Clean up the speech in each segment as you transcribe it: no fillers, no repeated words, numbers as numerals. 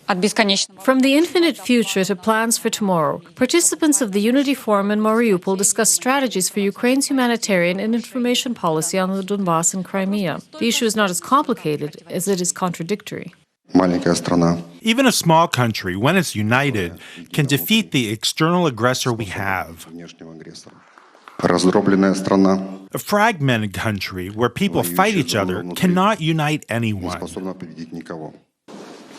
From the infinite future to plans for tomorrow, participants of the Unity Forum in Mariupol discussed strategies for Ukraine's humanitarian and information policy on the Donbass and Crimea. The issue is not as complicated as it is contradictory. Even a small country, when it's united, can defeat the external aggressor we have. A fragmented country where people fight each other cannot unite anyone.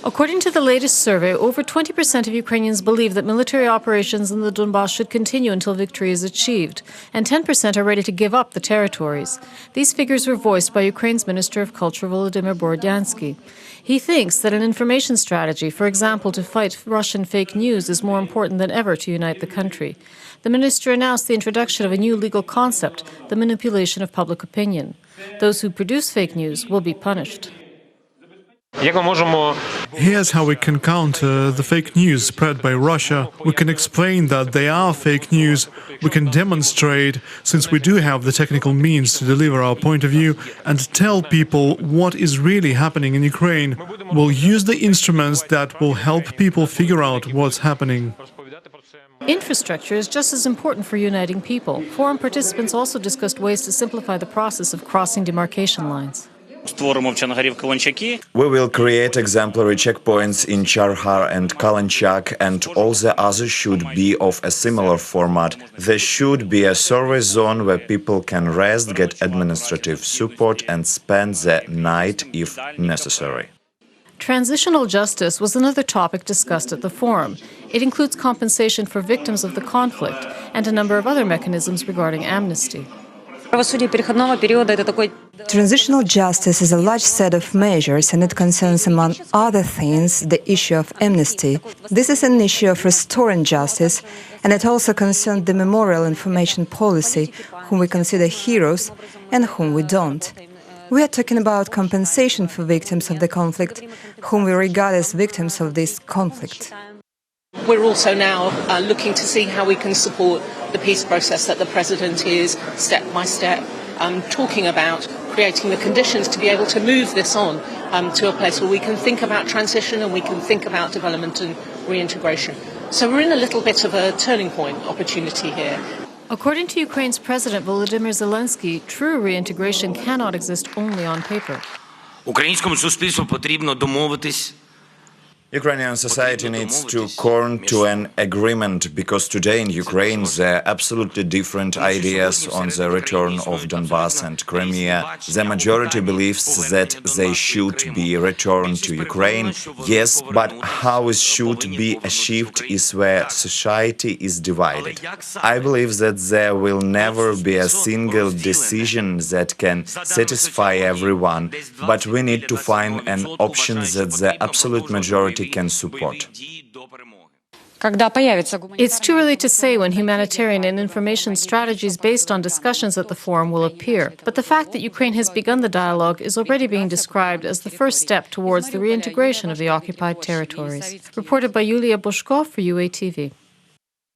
According to the latest survey, over 20% of Ukrainians believe that military operations in the Donbass should continue until victory is achieved, and 10% are ready to give up the territories. These figures were voiced by Ukraine's Minister of Culture, Volodymyr Borodyansky. He thinks that an information strategy, for example, to fight Russian fake news, is more important than ever to unite the country. The minister announced the introduction of a new legal concept, the manipulation of public opinion. Those who produce fake news will be punished. Here's how we can counter the fake news spread by Russia. We can explain that they are fake news. We can demonstrate, since we do have the technical means to deliver our point of view, and tell people what is really happening in Ukraine. We'll use the instruments that will help people figure out what's happening. Infrastructure is just as important for uniting people. Forum participants also discussed ways to simplify the process of crossing demarcation lines. We will create exemplary checkpoints in Charhar and Kalanchak, and all the others should be of a similar format. There should be a survey zone where people can rest, get administrative support, and spend the night if necessary. Transitional justice was another topic discussed at the forum. It includes compensation for victims of the conflict and a number of other mechanisms regarding amnesty. Transitional justice is a large set of measures, and it concerns, among other things, the issue of amnesty. This is an issue of restoring justice, and it also concerns the memorial information policy, whom we consider heroes and whom we don't. We are talking about compensation for victims of the conflict, whom we regard as victims of this conflict. We're also now looking to see how we can support the peace process that the President is, step by step, talking about, creating the conditions to be able to move this on to a place where we can think about transition and we can think about development and reintegration. So we're in a little bit of a turning point opportunity here. According to Ukraine's President Volodymyr Zelensky, true reintegration cannot exist only on paper. Ukrainian society needs to come to an agreement, because today in Ukraine there are absolutely different ideas on the return of Donbass and Crimea. The majority believes that they should be returned to Ukraine, yes, but how it should be achieved is where society is divided. I believe that there will never be a single decision that can satisfy everyone, but we need to find an option that the absolute majority can support. It's too early to say when humanitarian and information strategies based on discussions at the forum will appear, but the fact that Ukraine has begun the dialogue is already being described as the first step towards the reintegration of the occupied territories. Reported by Yulia Boshko for UATV.